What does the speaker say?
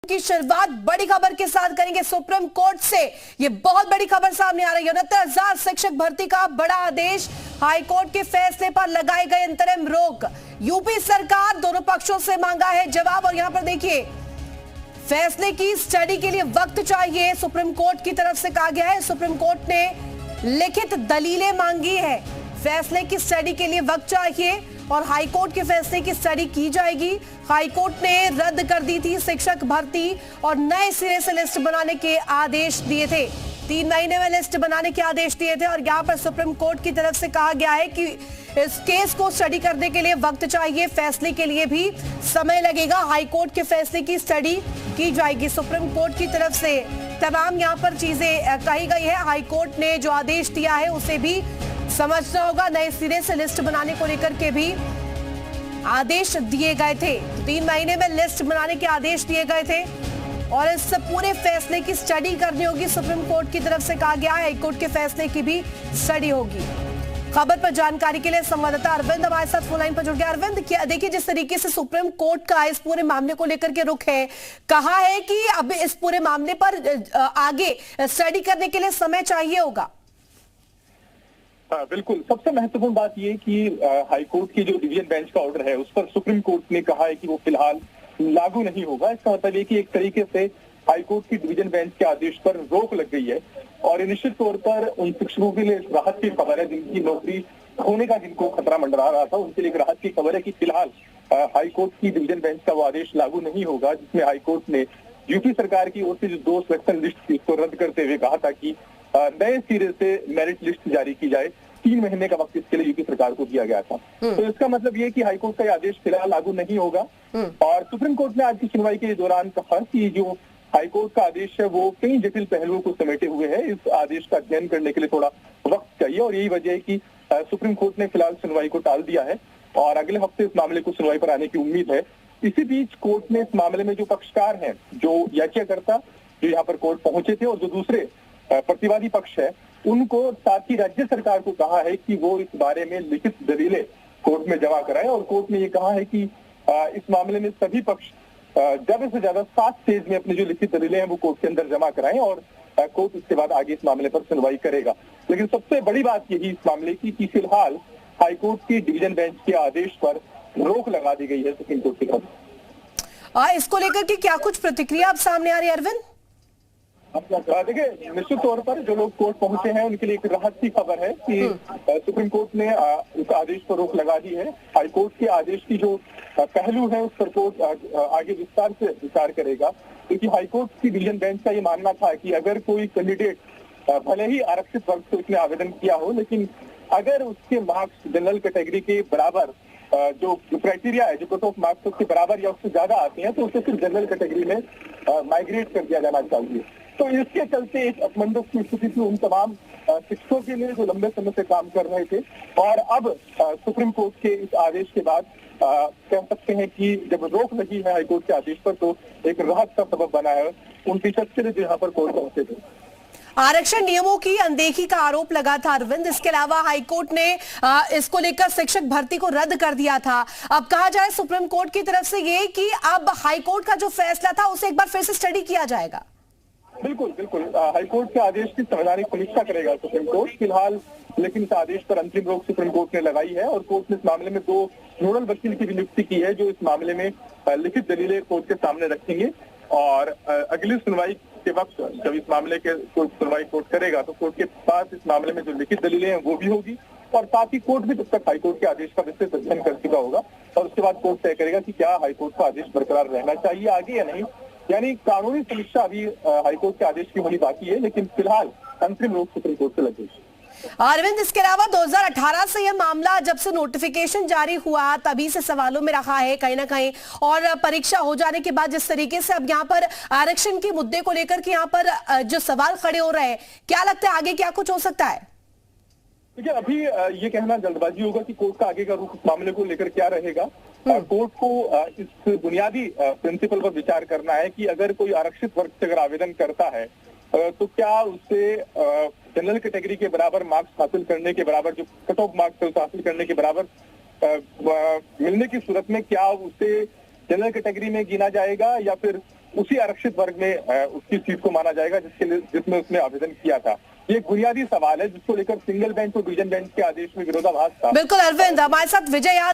की शुरुआत बड़ी खबर के साथ करेंगे। सुप्रीम कोर्ट से ये बहुत बड़ी खबर सामने आ रही है। 69,000 शिक्षक भर्ती का बड़ा आदेश, हाईकोर्ट के फैसले पर लगाई गई अंतरिम रोक। यूपी सरकार दोनों पक्षों से मांगा है जवाब। और यहां पर देखिए, फैसले की स्टडी के लिए वक्त चाहिए, सुप्रीम कोर्ट की तरफ से कहा गया है। सुप्रीम कोर्ट ने लिखित दलीलें मांगी है, फैसले की स्टडी के लिए वक्त चाहिए और हाईकोर्ट के फैसले की स्टडी की जाएगी। हाईकोर्ट ने रद्द कर दी थी शिक्षक भर्ती और नए सिरे से लिस्ट बनाने के आदेश दिए थे। 3 महीने में लिस्ट बनाने के आदेश दिए थे और यहाँ पर सुप्रीम कोर्ट की तरफ से कहा गया है कि इस केस को स्टडी करने के लिए वक्त चाहिए, फैसले के लिए भी समय लगेगा। हाईकोर्ट के फैसले की स्टडी की जाएगी। सुप्रीम कोर्ट की तरफ से तमाम यहाँ पर चीजें कही गई है। हाईकोर्ट ने जो आदेश दिया है उसे भी समझना होगा। नए सिरे से लिस्ट बनाने को लेकर के भी आदेश दिए गए थे। 3 महीने में लिस्ट बनाने के आदेश दिए गए थे और इस पूरे फैसले की स्टडी करनी होगी। सुप्रीम कोर्ट की तरफ से कहा गया है हाईकोर्ट के फैसले की भी स्टडी होगी। खबर पर जानकारी के लिए संवाददाता अरविंद हमारे साथ फोन लाइन पर जुड़ गया। अरविंद, क्या देखिए, जिस तरीके से सुप्रीम कोर्ट का इस पूरे मामले को लेकर के रुख है, कहा है कि अब इस पूरे मामले पर आगे स्टडी करने के लिए समय चाहिए होगा। बिल्कुल, सबसे महत्वपूर्ण बात यह कि हाईकोर्ट की जो डिवीजन बेंच का ऑर्डर है उस पर सुप्रीम कोर्ट ने कहा है कि वो फिलहाल लागू नहीं होगा। इसका मतलब ये कि एक तरीके से हाईकोर्ट की डिवीजन बेंच के आदेश पर रोक लग गई है और निश्चित तौर पर उन शिक्षकों के लिए राहत की खबर है जिनकी नौकरी खोने का जिनको खतरा मंडरा रहा था, उनके लिए एक राहत की खबर है कि फिलहाल हाईकोर्ट की डिवीजन बेंच का वो आदेश लागू नहीं होगा, जिसमें हाईकोर्ट ने यूपी सरकार की ओर से जो 2 सिलेक्शन लिस्ट थी उसको रद्द करते हुए कहा था कि नए सिरे से मेरिट लिस्ट जारी की जाए। 3 महीने का वक्त इसके लिए यूपी सरकार को दिया गया था। तो इसका मतलब ये कि हाईकोर्ट का आदेश फिलहाल लागू नहीं होगा। और सुप्रीम कोर्ट ने आज की सुनवाई के दौरान कहा कि जो हाईकोर्ट का आदेश है वो कई जटिल पहलुओं को समेटे हुए है, इस आदेश का अध्ययन करने के लिए थोड़ा वक्त चाहिए और यही वजह है कि सुप्रीम कोर्ट ने फिलहाल सुनवाई को टाल दिया है और अगले हफ्ते इस मामले को सुनवाई पर आने की उम्मीद है। इसी बीच कोर्ट ने इस मामले में जो पक्षकार हैं, जो याचिकाकर्ता जो यहाँ पर कोर्ट पहुंचे थे और जो दूसरे प्रतिवादी पक्ष है, उनको साथ ही राज्य सरकार को कहा है कि वो इस बारे में लिखित दलीलें कोर्ट में जमा कराएं और कोर्ट ने ये कहा है कि इस मामले में सभी पक्ष ज्यादा से ज्यादा 7 पेज में अपनी जो लिखित दलीलें हैं वो कोर्ट के अंदर जमा कराएं और कोर्ट इसके बाद आगे इस मामले पर सुनवाई करेगा। लेकिन सबसे बड़ी बात यही इस मामले की कि फिलहाल हाईकोर्ट की डिवीजन बेंच के आदेश पर रोक लगा दी गई है सुप्रीम कोर्ट की तरफ। इसको लेकर के क्या कुछ प्रतिक्रिया अब सामने आ रही है अरविंद? देखिए, निश्चित तौर पर जो लोग कोर्ट पहुंचे हैं उनके लिए एक राहत की खबर है कि सुप्रीम कोर्ट ने उस आदेश पर रोक लगा दी है। हाईकोर्ट के आदेश की जो पहलू है उस पर कोर्ट आगे विस्तार से विचार करेगा, क्योंकि हाईकोर्ट की डिवीजन बेंच का ये मानना था कि अगर कोई कैंडिडेट भले ही आरक्षित वर्ग से उसने आवेदन किया हो, लेकिन अगर उसके मार्क्स जनरल कैटेगरी के बराबर जो क्राइटेरिया है, जो कट ऑफ मार्क्स उसके बराबर या उससे ज्यादा आते हैं, तो उसे सिर्फ जनरल कैटेगरी में माइग्रेट कर दिया जाना चाहिए। तो इसके चलते एक असमंजस की स्थिति थी उन तमाम शिक्षकों के लिए जो लंबे समय से काम कर रहे थे और अब सुप्रीम कोर्ट के इस आदेश के बाद कह सकते हैं कि जब रोक लगी है हाईकोर्ट के आदेश पर तो एक राहत का सबब बना है उन टीचर्स के लिए जो यहाँ पर कोर्ट पहुंचे थे। आरक्षण नियमों की अनदेखी का आरोप लगा था अरविंद। इसके अलावा हाईकोर्ट ने इसको लेकर शिक्षक भर्ती को रद्द कर दिया था। अब कहा जाए सुप्रीम कोर्ट की तरफ से ये कि अब हाईकोर्ट का जो फैसला था उसे एक बार फिर से स्टडी किया जाएगा। बिल्कुल बिल्कुल, हाईकोर्ट के आदेश की संवैधानिक समीक्षा करेगा सुप्रीम कोर्ट फिलहाल, लेकिन इस आदेश पर अंतिम रोक सुप्रीम कोर्ट ने लगाई है और कोर्ट ने इस मामले में 2 नोडल वकील की भी नियुक्ति की है जो इस मामले में लिखित दलीलें कोर्ट के सामने रखेंगे और अगली सुनवाई के वक्त जब इस मामले के सुनवाई कोर्ट करेगा तो कोर्ट के पास इस मामले में जो लिखित दलीलें हैं वो भी होगी और साथ ही कोर्ट भी तब तक हाईकोर्ट के आदेश का विस्तृत अध्ययन कर चुका होगा और उसके बाद कोर्ट तय करेगा कि क्या हाईकोर्ट का आदेश बरकरार रहना चाहिए आगे या नहीं। यानी कानूनी समीक्षा अभी हाईकोर्ट के आदेश की होनी बाकी है, लेकिन फिलहाल अंतिम रोक सुप्रीम कोर्ट से लगी। अरविंद, इसके अलावा 2018 से यह मामला जब से नोटिफिकेशन जारी हुआ तभी से सवालों में रहा है कहीं ना कहीं, और परीक्षा हो जाने के बाद जिस तरीके से अब यहाँ पर आरक्षण के मुद्दे को लेकर के यहाँ पर जो सवाल खड़े हो रहे हैं, क्या लगता है आगे क्या कुछ हो सकता है? देखिए, अभी ये कहना जल्दबाजी होगा कि कोर्ट का आगे का रुख इस मामले को लेकर क्या रहेगा। कोर्ट को इस बुनियादी प्रिंसिपल पर विचार करना है कि अगर कोई आरक्षित वर्ग से अगर आवेदन करता है तो क्या उससे जनरल कैटेगरी के बराबर मार्क्स हासिल करने के बराबर जो कट ऑफ मार्क्स हासिल करने के बराबर मिलने की सूरत में क्या उसे जनरल कैटेगरी में गिना जाएगा या फिर उसी आरक्षित वर्ग में उसकी सीट को माना जाएगा जिसमें उसने आवेदन किया था। ये एक बुनियादी सवाल है जिसको लेकर सिंगल बेंच और डिवीजन बेंच के आदेश में विरोधाभास था। बिल्कुल अरविंद, हमारे साथ विजय